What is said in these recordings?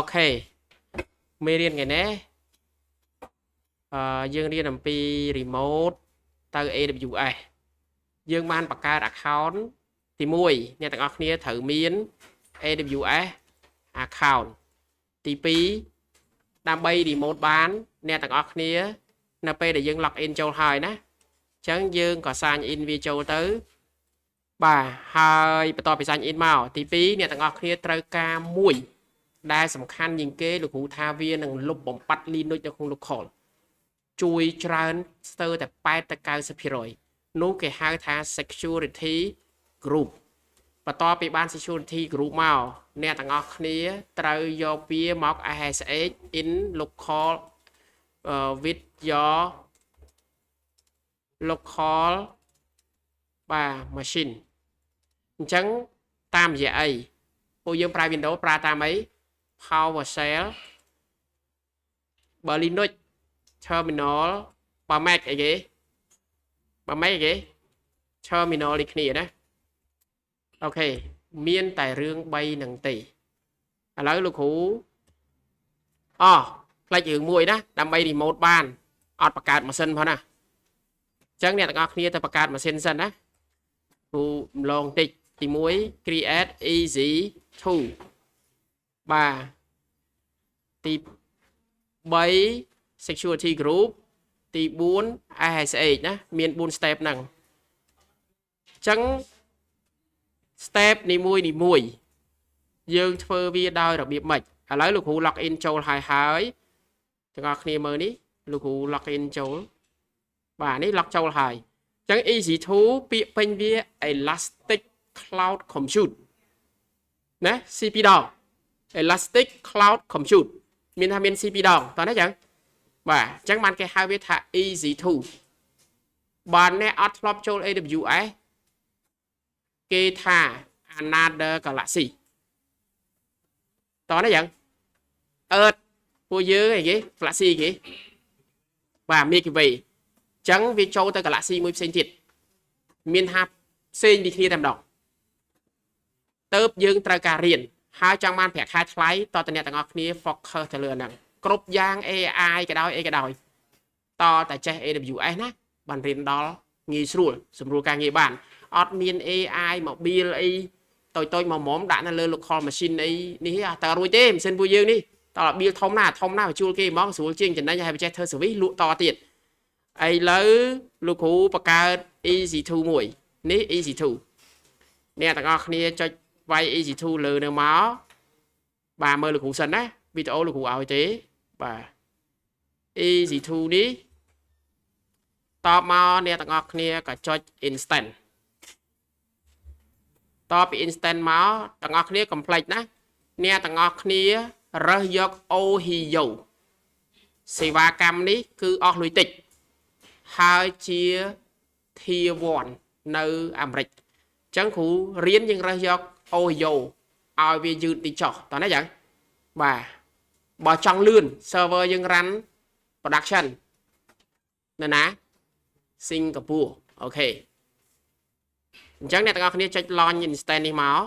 ok មេរៀនថ្ងៃនេះយើងរៀនអំពី remote ទៅ AWS យើងបានបង្កើត account ទី1អ្នកទាំងអស់គ្នាត្រូវមាន AWS account ទី2ដើម្បី remote បានអ្នកទាំងអស់គ្នានៅពេលដែលយើង log in ចូលហើយណាអញ្ចឹងយើងក៏ sign in វាចូលទៅបាទហើយបន្ទាប់ពី sign in មកទី2អ្នកទាំងអស់គ្នាត្រូវការមួយដែលសំខាន់ជាងគេលោកគ្រូថាវានឹងលុបបំបត្តិ Linux នៅក្នុង local ជួយច្រើនស្ទើរតែ8ទៅ 90% នោះគេហៅថា security group បន្ទាប់ពីបាន security group មកអ្នកទាំងអស់គ្នាត្រូវយកវាមក SSH in local with your local បាទ machine អញ្ចឹងតាមរយៈអីពួកយើងប្រើ Windows ប្រើតាមអី PowerShell បើ Linux terminal បើ Mac អីគេបើ Mac អីគេ terminal នេះគ្នាណាអូខេមានតែរឿង3នឹងទេឥឡូវលោកគ្រូផ្លេចរឿងមួយណាដើម្បី remote បានអត់បង្កើតម៉ាស៊ីនផងណាអញ្ចឹងអ្នកទាំងអស់គ្នាទៅបង្កើតម៉ាស៊ីនសិនណាគ្រូម្លងតិចទី1 create easy to បាទទី3 security group ទី4 SSH ណាមាន4 step ហ្នឹងអញ្ចឹង step នីមួយយើងធ្វើវាដោយរបៀបម៉េចឥឡូវលោកគ្រូ log in ចូលហើយទាំងអស់គ្នាមើលនេះលោកគ្រូ log in ចូលបាទនេះ log ចូលហើយអញ្ចឹង easy to ពាក្យពេញវា elastic cloud compute ណា CP ដង elastic cloud compute មានថាមាន CP ដងតោះណាអញ្ចឹងបាទអញ្ចឹងបានគេហៅវាថា easy to បើអ្នកអត់ធ្លាប់ចូល AWS គេថា another galaxy តោះណាអញ្ចឹងពួកយើងអីគេ galaxy គេបាទ Milky Way អញ្ចឹងវាចូលទៅ galaxy មួយផ្សេងទៀតមានថាផ្សេងពីគ្នាតែម្ដងទៅយើងត្រូវការរៀនហើយចង់បានប្រាក់ខែថ្លៃតតអ្នកទាំងអស់គ្នា focus ទៅលើហ្នឹងគ្រប់យ៉ាង AI ក៏ដោយអីក៏ដោយតតែចេះ AWS ណាបានរៀនដល់ងាយស្រួលសម្រួលការងារបានអត់មាន AI មក build អីតូចៗមកដាក់នៅលើ local machine អីនេះតែរួចទេម៉ាស៊ីនពួកយើងនេះតើ build ធំណាបញ្ជួលគេហ្មងស្រួលជាងចំណេញហើយចេះធ្វើ service លក់តទៀតឥឡូវលោកគ្រូបង្កើត easy2 មួយនេះ easy2 អ្នកទាំងអស់គ្នាចុចវាយ easy2 លើនៅមកបាទមើលលោកគ្រូសិនណាវីដេអូលោកគ្រូឲ្យទេបាទ easy2 នេះតបមកអ្នកទាំងអស់គ្នាក៏ចុច instant តបពី instant មកទាំងអស់គ្នាកុំភ្លេចណាអ្នកទាំងអស់គ្នារើសយក Ohio សេវាកម្មនេះគឺអស់លុយតិចហើយជា Tier 1 នៅអាមេរិកអញ្ចឹងគ្រូរៀនយើងរើសយក Ohio ឲ្យវាយឺតទីចុះតោះណាយ៉ាងបាទបើចង់លឿន server យើង run production នៅណា Singapore អូខេអញ្ចឹងអ្នកទាំងអស់គ្នាចុច launch instant នេះមក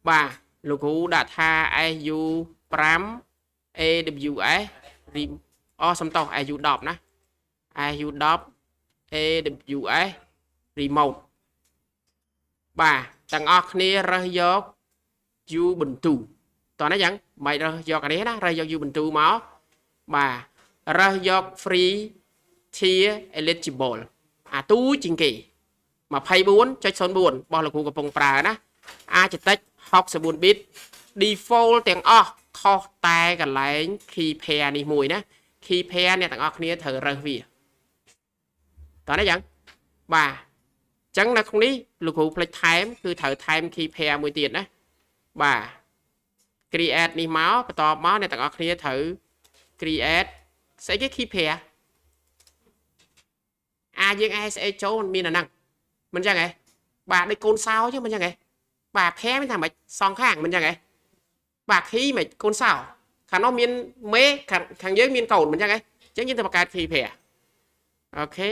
បាទលោកគ្រូដាក់ថា SU5 AWS សំទោស SU10 ណា SU10 AWS remote បាទទាំងអស់គ្នារើសយក Ubuntu តោះណាយ៉ាងមិនរើសយកអានេះណារើសយក Ubuntu មកបាទរើសយក free tier eligible អាទូជាងគេ 24.04 របស់លោកគ្រូកំពុងប្រើណាអាចតិច64 bit default ទាំងអស់ខុសតែកន្លែង key pair នេះមួយណា key pair អ្នកទាំងអស់គ្នាត្រូវរើសវាតោះណាយ៉ាងបាទអញ្ចឹងនៅក្នុងនេះលោកគ្រូផ្លេចថែមគឺត្រូវថែម key pair មួយទៀតណាបាទ create នេះមកបន្តមកអ្នកទាំងអស់គ្នាត្រូវ create ស្អីគេ key pair យើង SSH ចូលមិនមានអាហ្នឹងមិនចឹងហ៎បាទដូចកូនសោchứមិនចឹងហ៎បាទ pair មានថាម៉េចសងខាងមិនចឹងហ៎បាទ key មិនកូនសោខាងនោះមានមេខាងយើងមានកូនមិនចឹងហ៎អញ្ចឹងយើងទៅបង្កើត key pair អូខេ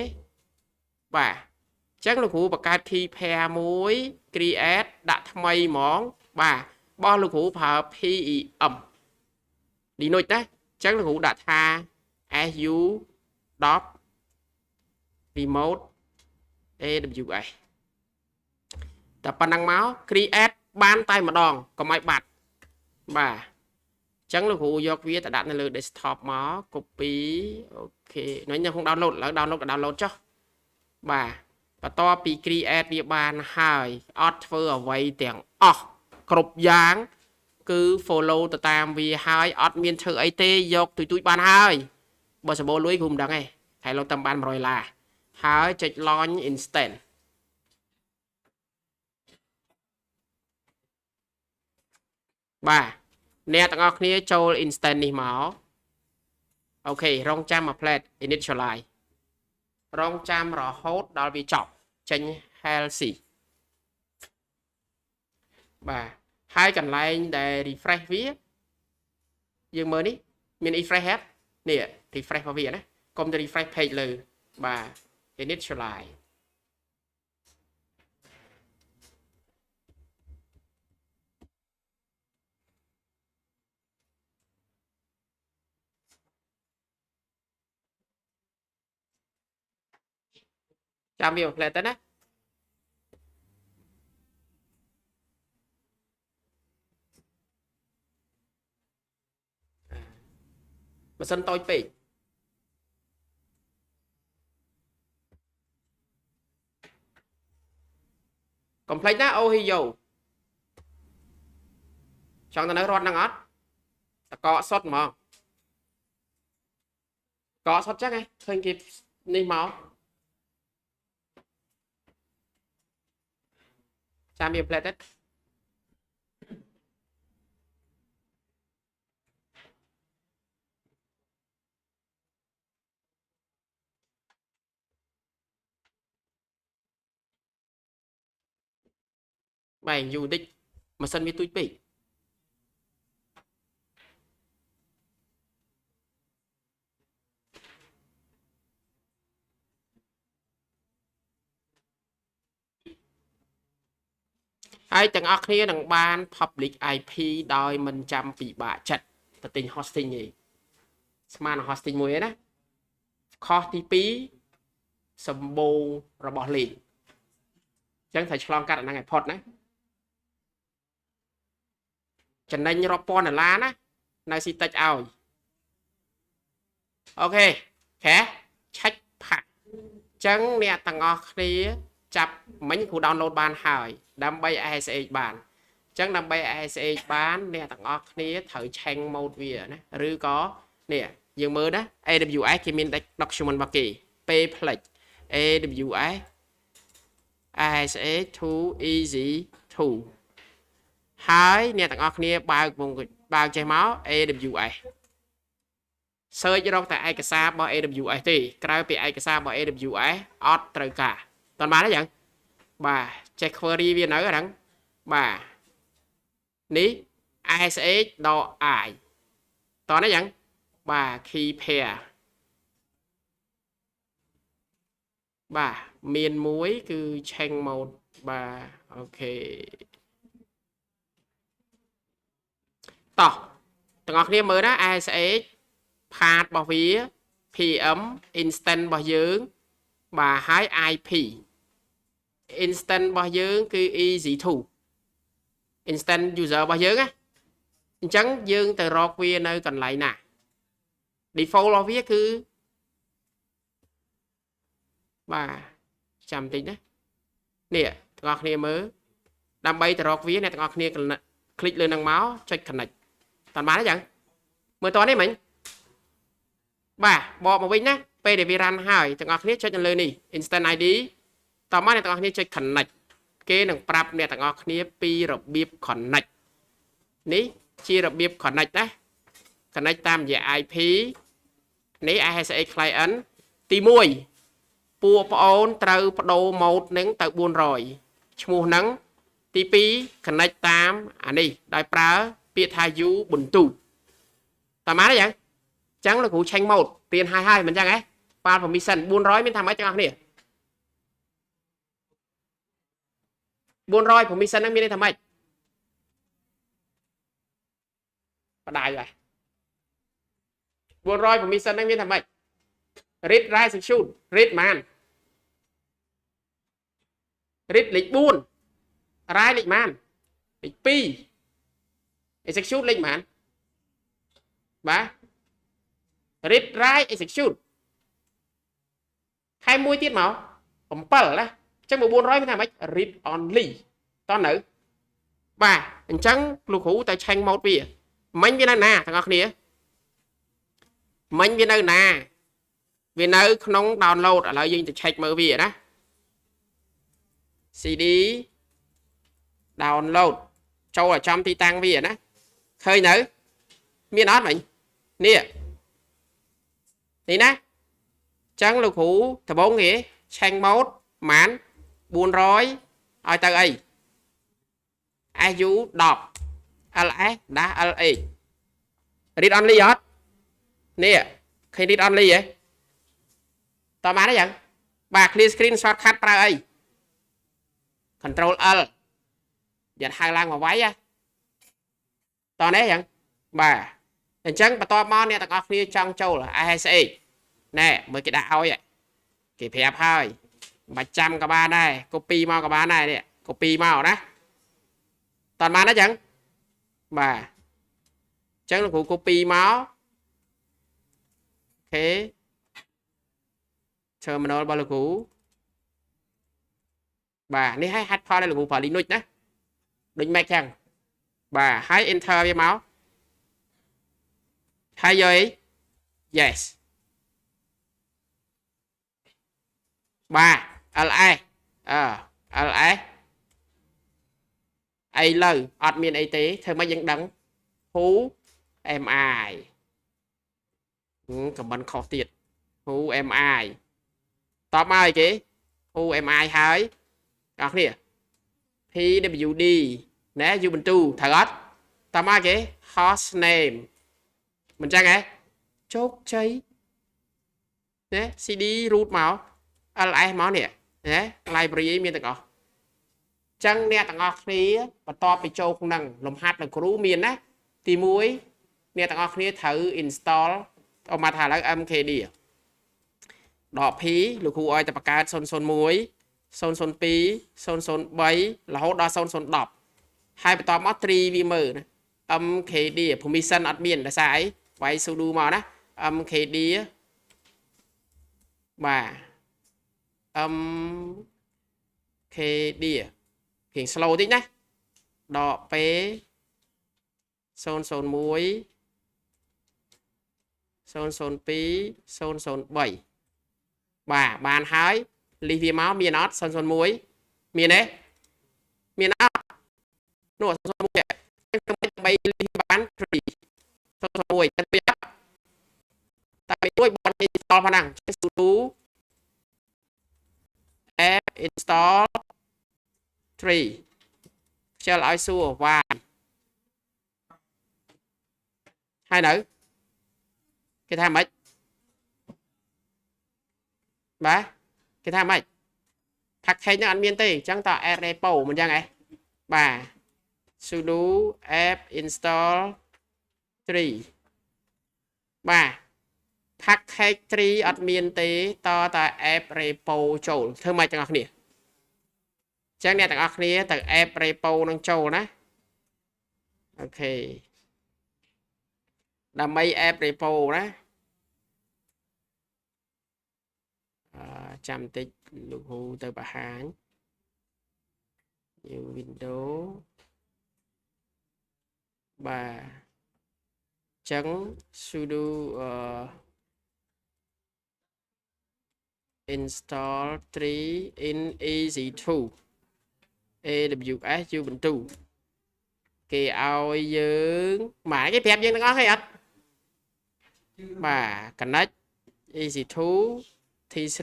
បាទអញ្ចឹងលោកគ្រូបង្កើត key pair មួយ create ដាក់ថ្មីហ្មងបាទ bao lực hữu phở PEM đi nốt đấy chắc là hữu đã tha SU dot remote AWA tập bản năng máu create ban tay mà đòn còn máy bật bà chẳng là hữu do viết đặt lên desktop máu copy ok nói nhau không download là download cho bà và to bị create địa bàn hai offer ở vậy tiếng cột dáng cứ follow từ tam vì hai admin thử IT dọc tụi ban hai bờ sờ bô lưới gồm đằng này hay lo tầm ban rồi là hai check launch instant bà nè tặng ngọc này cho instant đi máu ok rong cham mà plate initialize rong cham rõ hốt đó vì chọc tranh healthy bà hai cần lại để refresh viết dương mới đi mình refresh hết nè refresh vào việc đấy công ty refresh page lừ bà initialize chạm biểu lại tới đấy mà sân tôi bị complaint á ô hi dầu chọn ta nói rốt năng ớt ta có sốt mà có sốt chắc ấy thôi kịp đi máu chạm biểu lại tới mày dù đích mà sân với tôi bị hai tầng ọc kia đằng ban public IP đòi mình chăm bị bạ chật ta tình hosting gì smart hosting mùi ấy đó khó tí phí sầm bồ rồi bỏ lì chẳng phải chlong cắt ở năng pod đấy chẳng nên như pon ở lá á nơi si tách ao ok khé trách phạt chẳng nè tầng ọc kia chập mấy khu download ban hỏi đam bay ISH bản chẳng đam bay ISH bán nè tặng ọc nè thử tranh một vỉa này rư có nè dương mơ đó AWS thì mình document bạc kỳ Payplay AWS ISH to easy to hai nè tặng ọc nè bao chạy máu AWS search cho tại ai cả xa bao AWS thì cái bị ai cả xa bao AWS odd trời cả toàn bán đấy chẳng bà check query viên ở đằng bà ní ISH đo ai toàn đấy chẳng bà khi pair bà miền muối cứ tranh một bà ok tỏ từng ngọc niêm mới đó ISH phạt bảo phía PM instant bảo dưỡng bà hái IP instant bao dương cứ easy to instant user bao dương á chẳng dương từ rock viên nơi còn lại nè default lo viết cứ bà chăm tính đấy nè ngọc nè mới đam bay từ rock viết này ngọc nè click lên đằng máu check connect toàn bán đấy chẳng mới toán đấy mình bà bỏ một bên nhá p để vi run hai từ ngọc nè check lên đi instant IDต่อมาในตรงนี้จะ connect เกณฑ์หนึ่งปรับเนี่ยต่างออกนี้ปีระเบียบ connect นี้ชีระเบียบ connect นะ connect ตามอย่าง IP นี้ ISA client ទី1ពួកប្អូនត្រូវបដូរ mode នឹងទៅ400ឈ្មោះហ្នឹងទី2 connect តាមអានេះដោយប្រើពាក្យថា Ubuntu តើមកទេយ៉ាងចឹងលោកគ្រូឆេញ mode រៀនហើយមិនចឹងហ៎ file permission 400មានថាម៉េចទាំងអស់គ្នា400 permission ហ្នឹងមានន័យថាម៉េច và đại rồi 400 permission ហ្នឹងមានថាម៉េច read write execute read ម៉ាន read លេខ 4 write លេខម៉ាន លេខ 2 execute លេខម៉ាន បាទ read write execute ខែមួយទៀតមក7ណាអញ្ចឹង400មានថាម៉េច read only តើនៅបាទអញ្ចឹងលោកគ្រូតែឆេញម៉ូតវាមិញវានៅណាទាំងអស់គ្នាមិញវានៅណាវានៅក្នុង download ឥឡូវយើងទៅ check មើលវាណា CD download ចូលឲ្យចំទីតាំងវាណាឃើញនៅមានអត់មិញនេះនេះណាចឹងលោកគ្រូដំបងគេឆេញម៉ូតប្រហែល400ឲ្យទៅអី AU 10 LS ដាស់ LH read only អត់នេះឃើញ read only ហ៎តើបានទេយ៉ាងបាទ clear screen shortcut ប្រើអី control L យ៉ាត់ហៅឡើងមកវាយតើនេះយ៉ាងបាទអញ្ចឹងបន្ទាប់មកអ្នកទាំងអស់គ្នាចង់ចូល ISH ណែមើលគេដាក់ឲ្យគេប្រាប់ហើយមិនចាំក៏បានដែរ copy មកក៏បានដែរនេះ copy មកណាតើបានទេចឹងបាទអញ្ចឹងលោកគ្រូ copy មកអូខេ terminal របស់លោកគ្រូបាទនេះឲ្យ head file លោកគ្រូប្រើ Linux ណាដូច Mac ចឹងបាទហើយ enter វាមកហើយយកអី yes បាទ LS LS អីលើអត់មានអីទេធ្វើម៉េចយើងដឹង who am I ខមមិនខុសទៀត who am I តបមកអីគេ who am I ហើយអ្នកគ្នា PWD ណែ Ubuntu ត្រូវអត់តបមកគេ host name មិនចឹងហ៎ជោគជ័យណែ CD root មក LS មកនេះណែ library មានទាំងអស់ចឹងអ្នកទាំងអស់គ្នាបន្ទាប់ពីចូលក្នុងលំហាត់លោកគ្រូមានណាទី1អ្នកទាំងអស់គ្នាត្រូវ install អមថាឥឡូវ MKD ដក P លោកគ្រូឲ្យតែបង្កើត001 002 003រហូតដល់0010ហើយបន្ទាប់មកត្រីវាមើលណា MKD permission អត់មានដោយសារអីវាយ sudo មកណា MKD បាទ MKD គេ slow តិចណាដក P 001 002 003បាទបានហើយលីសវាមកមានអត់001មានទេមានអត់នោះ001ដើម្បីលីសបាន3 001តែវាតែមួយបន install ផងហ្នឹង sudo app install 3ខ្ជិលឲ្យសួរវ៉ាហើយនៅគេថាម៉េចបាទគេថាម៉េច package ហ្នឹងអត់មានទេអញ្ចឹងត add repo មិនអញ្ចឹងហ៎បាទ sudo app install 3បាទ package 3អត់មានទេតតែ app repo ចូលធ្វើម៉េចទាំងអស់គ្នាអញ្ចឹងអ្នកទាំងអស់គ្នាទៅ app repo នឹងចូលណាអូខេដើម្បី app repo ណាចាំតិចលោកហ៊ូទៅបង្ហាញ new window បាទចឹង sudo install 3 in EC2 AWS Ubuntu គេឲ្យយើងម៉ែគេប្រាប់យើងទាំងអស់ហើយអត់បាទ connect EC2 T3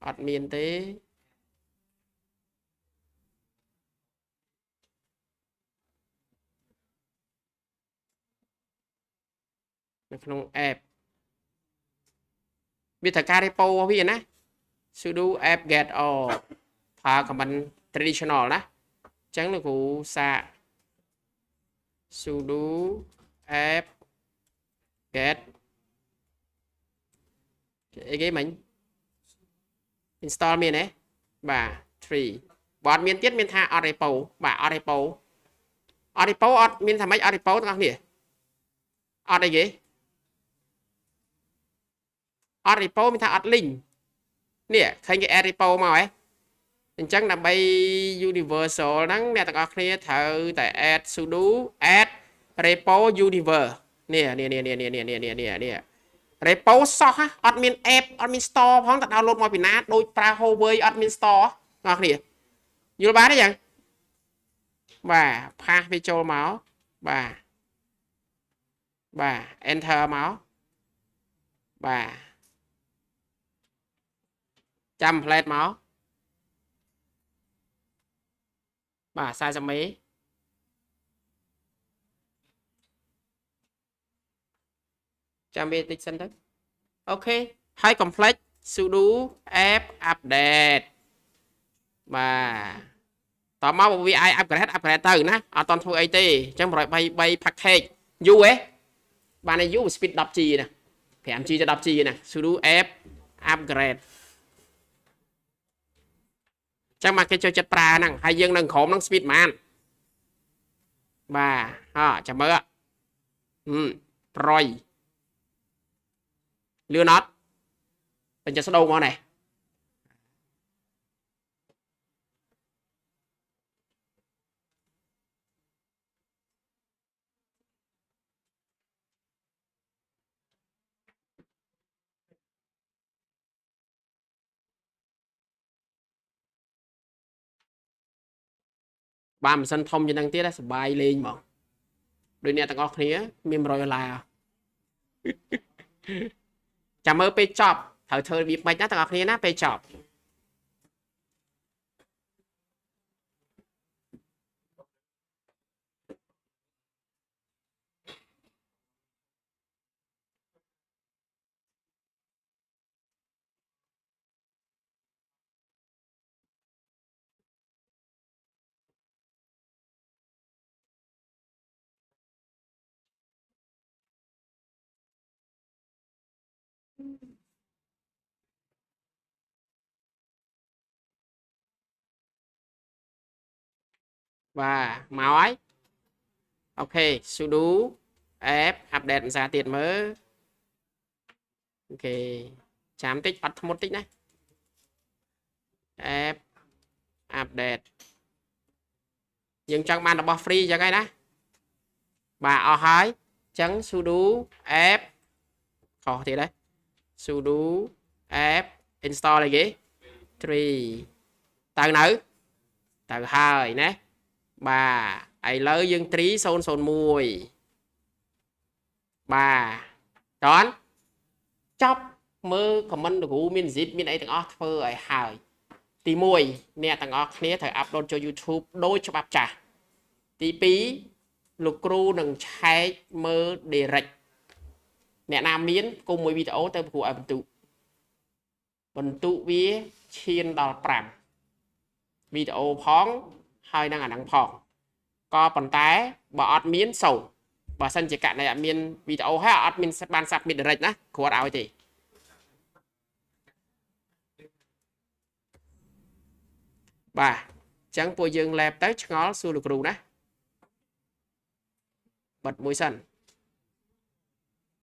អត់មានទេនៅក្នុង app វាត្រូវការ repo របស់វាណា sudo app get all ប្រើ command traditional ណាអញ្ចឹងលោកគ្រូសាក sudo apt get cái mình install មានទេបាទ3បើអត់មានទៀតមានថា អត់ repo បាទអត់ repo អត់ repo អត់មានថាម៉េចអត់ repo ទាំងអស់គ្នាអត់អីគេអត់ repo មានថាអត់ link នេះឃើញគេ add repo មកហ៎អញ្ចឹងដើម្បី universal ហ្នឹងអ្នកទាំងអស់គ្នាត្រូវតែ add sudo add repo universe នេះ repo សោះអត់មាន app អត់មាន store ផងតែ download មកពីណាដូចប្រើ Huawei អត់មាន store បងប្អូនយល់បានទេយ៉ាងបាទផាសវាចូលមកបាទ enter មកបាទចាំ template មកបាទ40មេចាំវាតិចសិនទៅអូខេហើយ complete sudo app update បាទតមកវាអាច upgrade ទៅណាអត់តន់ធ្វើអីទេអញ្ចឹង133 package យូរហ៎បានតែយូរ speed 10G ណា 5G ទៅ 10G ណា sudo app upgrade ចាំមកគេចូលចិត្តប្រើហ្នឹងហើយយើងនៅក្រុមហ្នឹង speed ប៉ុន្មានបាទចាំមើលប្រយលឿនអត់តែចេះស្ដោងមកនេះបានមិនសិនធំជាងហ្នឹងទៀតសបាយលេងហ្មងដូចអ្នកទាំងអស់គ្នាមាន$100ចាំមើលពេលចប់ត្រូវធ្វើរបៀបម៉េចណាទាំងអស់គ្នាណាពេលចប់បាទមកហើយអូខេ sudo app update ភាសាទៀតមើលអូខេចាំតិចអត់ធ្មត់តិចណា app update យើងចង់បានរបស់ free អញ្ចឹងហើយណាបាទអស់ហើយអញ្ចឹង sudo app ខុសទៀតហើយ sudo app install អីគេ3ទៅនៅទៅហើយណាបាទឥឡូវយើងត្រី001បាទតនចប់មើល comment លោកគ្រូមាន zip មានអីទាំងអស់ធ្វើឲ្យហើយទី1អ្នកទាំងអស់គ្នាត្រូវអាប់ឡូតចូល YouTube ដោយច្បាប់ចាស់ទី2លោកគ្រូនឹងឆែកមើល direct អ្នកណាមានគុំមួយវីដេអូទៅប្រគួតឲ្យបន្ទុកវាឈានដល់5វីដេអូផងហើយនឹងអាហ្នឹងផងក៏ប៉ុន្តែបើអត់មាន0បើសិនជាករណីអត់មានវីដេអូហើយអត់មានបាន submit direct ណាគ្រាន់ឲ្យទេបាទអញ្ចឹងពួកយើង lab ទៅឆ្ងល់សួរលោកគ្រូណាបិទមួយសិន